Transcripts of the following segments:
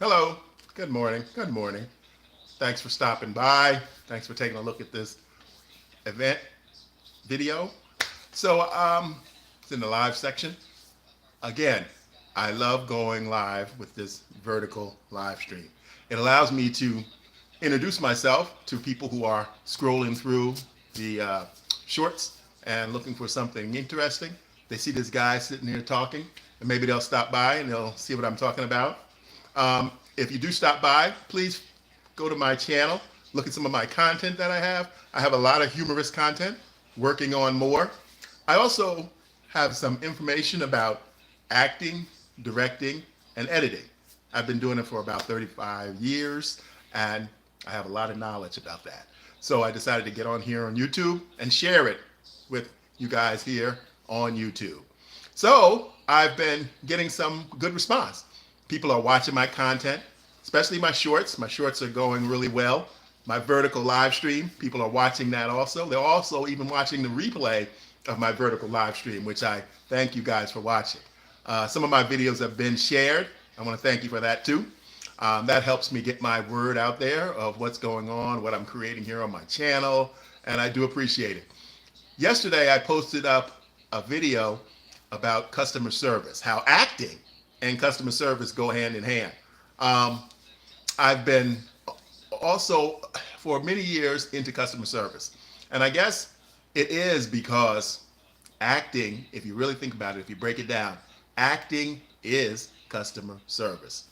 Hello. Good morning. Good morning. Thanks for stopping by. Thanks for taking a look at this event video. It's in the live section. Again, I love going live with this vertical live stream. It allows me to introduce myself to people who are scrolling through the shorts and looking for something interesting. They see this guy sitting here talking, and maybe they'll stop by and they'll see what I'm talking about. If you do stop by, please go to my channel, look at some of my content that I have. I have a lot of humorous content, working on more. I also have some information about acting, directing, and editing. I've been doing it for about 35 years, and I have a lot of knowledge about that. So I decided to get on here on YouTube and share it with you guys here on YouTube. So I've been getting some good response. People are watching my content, especially my shorts. My shorts are going really well. My vertical live stream, people are watching that also. They're also even watching the replay of my vertical live stream, which I thank you guys for watching. Some of my videos have been shared. I want to thank you for that too. That helps me get my word out there of what's going on, what I'm creating here on my channel, and I do appreciate it. Yesterday, I posted up a video about customer service, how acting and customer service go hand in hand. I've been also for many years into customer service. And I guess it is because acting, if you really think about it, if you break it down, acting is customer service.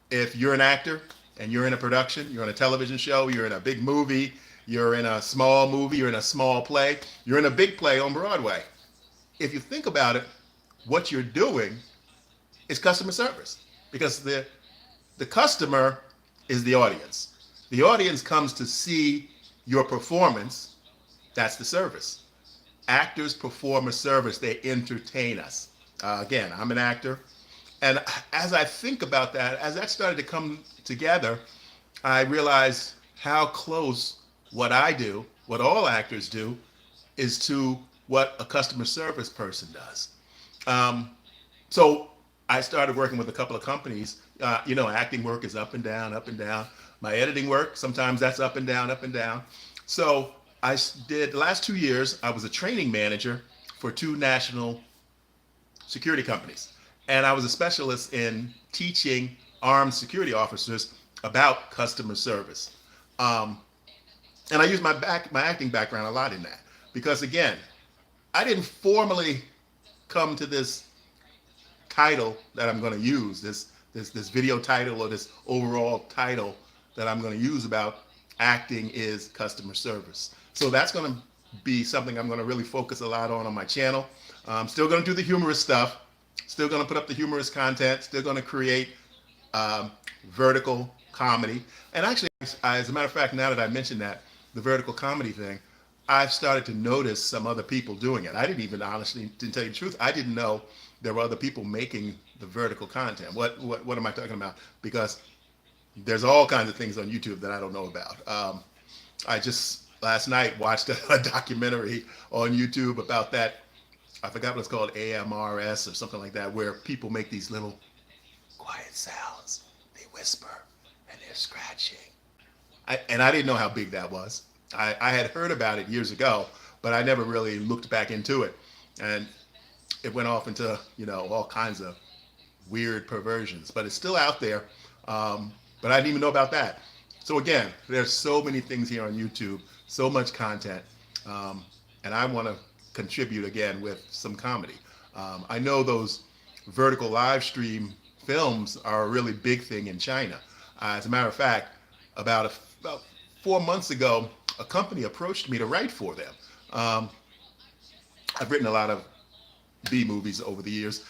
If you're an actor and you're in a production, you're on a television show, you're in a big movie, you're in a small movie, you're in a small play, you're in a big play on Broadway. If you think about it, what you're doing is customer service, because the customer is the audience. The audience comes to see your performance. That's the service. Actors perform a service. They entertain us. Again, I'm an actor. And as I think about that, as that started to come together, I realized how close what I do, what all actors do, is to what a customer service person does. So I started working with a couple of companies. Acting work is up and down, up and down. My editing work, sometimes that's up and down, up and down. So I did, the last 2 years, I was a training manager for two national security companies. And I was a specialist in teaching armed security officers about customer service. And I used my acting background a lot in that. Because again, I didn't formally come to this title that I'm going to use, this video title or this overall title that I'm going to use about acting is customer service. So that's going to be something I'm going to really focus a lot on my channel. I'm still going to do the humorous stuff, still going to put up the humorous content, still going to create vertical comedy. And actually, as a matter of fact, now that I mentioned that, the vertical comedy thing, I've started to notice some other people doing it. I didn't even, honestly, to tell you the truth, I didn't know there were other people making the vertical content. What am I talking about? Because there's all kinds of things on YouTube that I don't know about. I just last night watched a documentary on YouTube about that. I forgot what it's called, AMRS or something like that, where people make these little quiet sounds. They whisper and they're scratching. And I didn't know how big that was. I had heard about it years ago, but I never really looked back into it. And it went off into, all kinds of weird perversions. But it's still out there. But I didn't even know about that. So again, there's so many things here on YouTube, so much content. And I want to contribute again with some comedy. I know those vertical live stream films are a really big thing in China. As a matter of fact, about 4 months ago, a company approached me to write for them. I've written a lot of B movies over the years.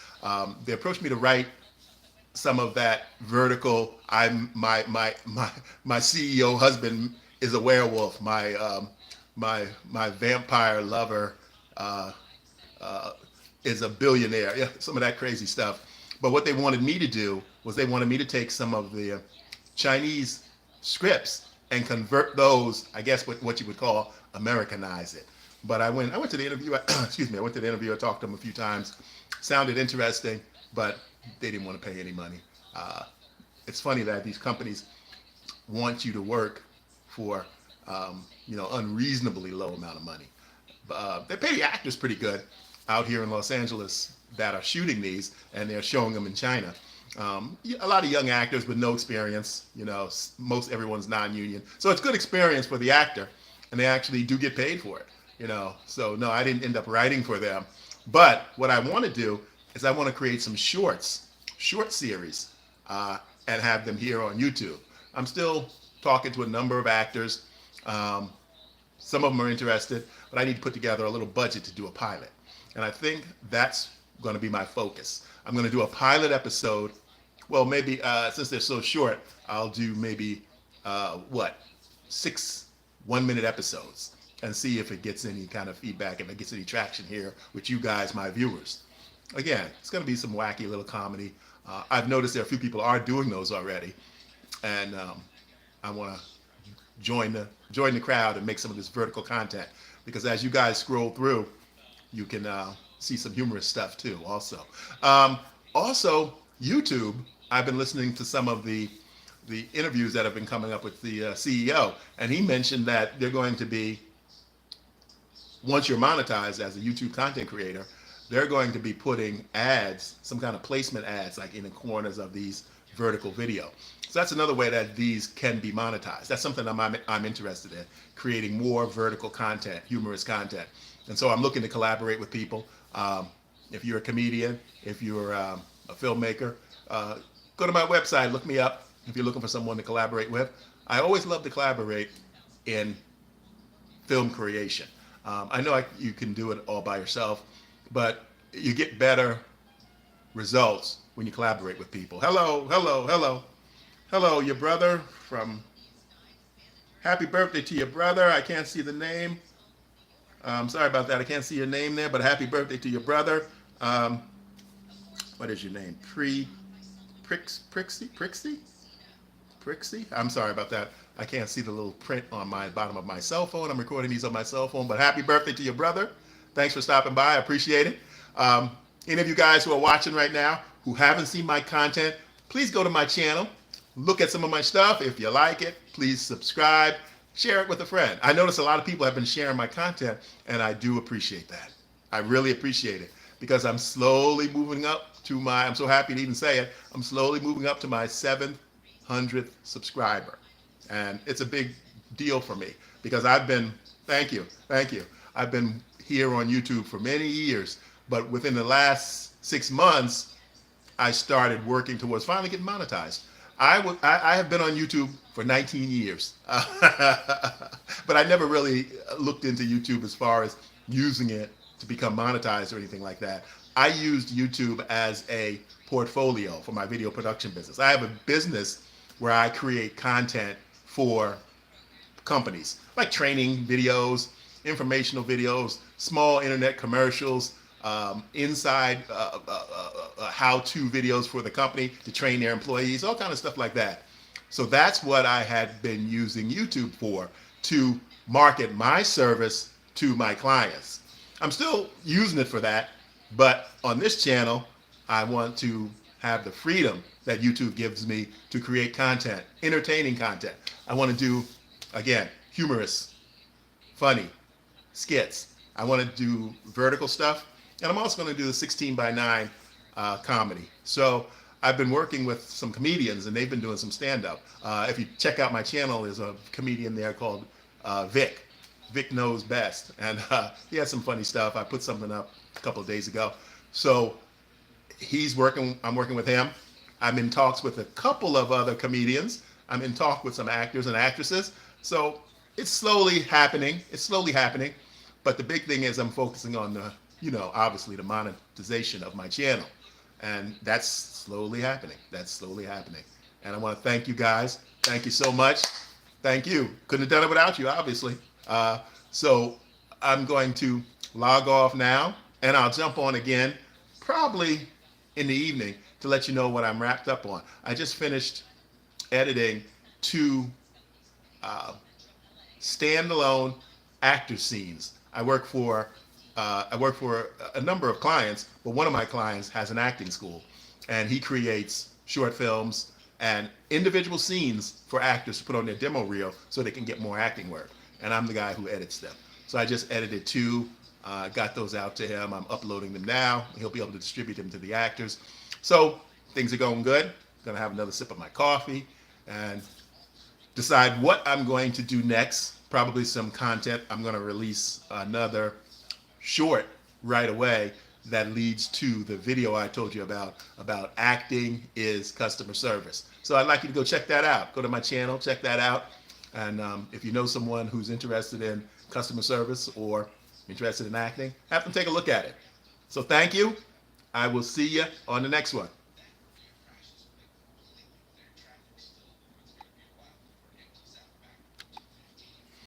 They approached me to write some of that vertical. My CEO husband is a werewolf. My vampire lover is a billionaire. Yeah, some of that crazy stuff. But what they wanted me to do was they wanted me to take some of the Chinese scripts and convert those, I guess what you would call Americanize it. But I went to the interview, excuse me, I went to the interview, I talked to them a few times, sounded interesting, but they didn't want to pay any money. it's funny that these companies want you to work for unreasonably low amount of money. They pay the actors pretty good out here in Los Angeles that are shooting these, and they're showing them in China. A lot of young actors with no experience. Most everyone's non-union, so it's good experience for the actor, and they actually do get paid for it. So no, I didn't end up writing for them. But what I want to do is I want to create some short series, and have them here on YouTube. I'm still talking to a number of actors. Some of them are interested, but I need to put together a little budget to do a pilot. And I think that's going to be my focus. I'm going to do a pilot episode. Well, maybe since they're so short, I'll do maybe 6 1-minute episodes and see if it gets any kind of feedback, if it gets any traction here with you guys, my viewers. Again, it's going to be some wacky little comedy. I've noticed there are a few people are doing those already, and I want to join the crowd and make some of this vertical content, because as you guys scroll through, you can see some humorous stuff too. Also, YouTube. I've been listening to some of the interviews that have been coming up with the CEO, and he mentioned that they're going to be, once you're monetized as a YouTube content creator, they're going to be putting ads, some kind of placement ads, like in the corners of these vertical video. So that's another way that these can be monetized. That's something I'm interested in, creating more vertical content, humorous content. And so I'm looking to collaborate with people. If you're a comedian, if you're a filmmaker, go to my website, look me up if you're looking for someone to collaborate with. I always love to collaborate in film creation. I know you can do it all by yourself, but you get better results when you collaborate with people. Hello, your brother from... Happy birthday to your brother. I can't see the name. Sorry about that. I can't see your name there, but happy birthday to your brother. What is your name? Prixie? I'm sorry about that. I can't see the little print on my bottom of my cell phone. I'm recording these on my cell phone, but happy birthday to your brother. Thanks for stopping by. I appreciate it. Any of you guys who are watching right now who haven't seen my content, please go to my channel, look at some of my stuff. If you like it, please subscribe, share it with a friend. I notice a lot of people have been sharing my content, and I do appreciate that. I really appreciate it, because I'm slowly moving up to I'm so happy to even say it, I'm slowly moving up to my 700th subscriber. And it's a big deal for me, because thank you. I've been here on YouTube for many years, but within the last 6 months, I started working towards finally getting monetized. I have been on YouTube for 19 years, but I never really looked into YouTube as far as using it to become monetized or anything like that. I used YouTube as a portfolio for my video production business. I have a business where I create content for companies, like training videos, informational videos, small internet commercials, inside how-to videos for the company to train their employees, all kind of stuff like that. So that's what I had been using YouTube for, to market my service to my clients. I'm still using it for that, but on this channel, I want to have the freedom that YouTube gives me to create content, entertaining content. I want to do, again, humorous, funny skits. I want to do vertical stuff, and I'm also going to do the 16:9 comedy. So I've been working with some comedians, and they've been doing some stand-up. If you check out my channel, there's a comedian there called Vic. Vic Knows Best, and he has some funny stuff. I put something up a couple of days ago. So I'm working with him. I'm in talks with a couple of other comedians. I'm in talk with some actors and actresses. So it's slowly happening. But the big thing is I'm focusing on obviously the monetization of my channel. And that's slowly happening. And I want to thank you guys. Thank you so much. Thank you. Couldn't have done it without you, obviously. So I'm going to log off now, and I'll jump on again probably in the evening to let you know what I'm wrapped up on. I just finished editing 2 standalone actor scenes. I work for a number of clients, but one of my clients has an acting school, and he creates short films, and individual scenes for actors to put on their demo reel so they can get more acting work. And I'm the guy who edits them. So I just edited 2, got those out to him. I'm uploading them now. He'll be able to distribute them to the actors. So things are going good. Gonna have another sip of my coffee and decide what I'm going to do next. Probably some content. I'm gonna release another short right away that leads to the video I told you about acting is customer service. So I'd like you to go check that out. Go to my channel, check that out. And if you know someone who's interested in customer service or interested in acting, have them take a look at it. So thank you. I will see you on the next one.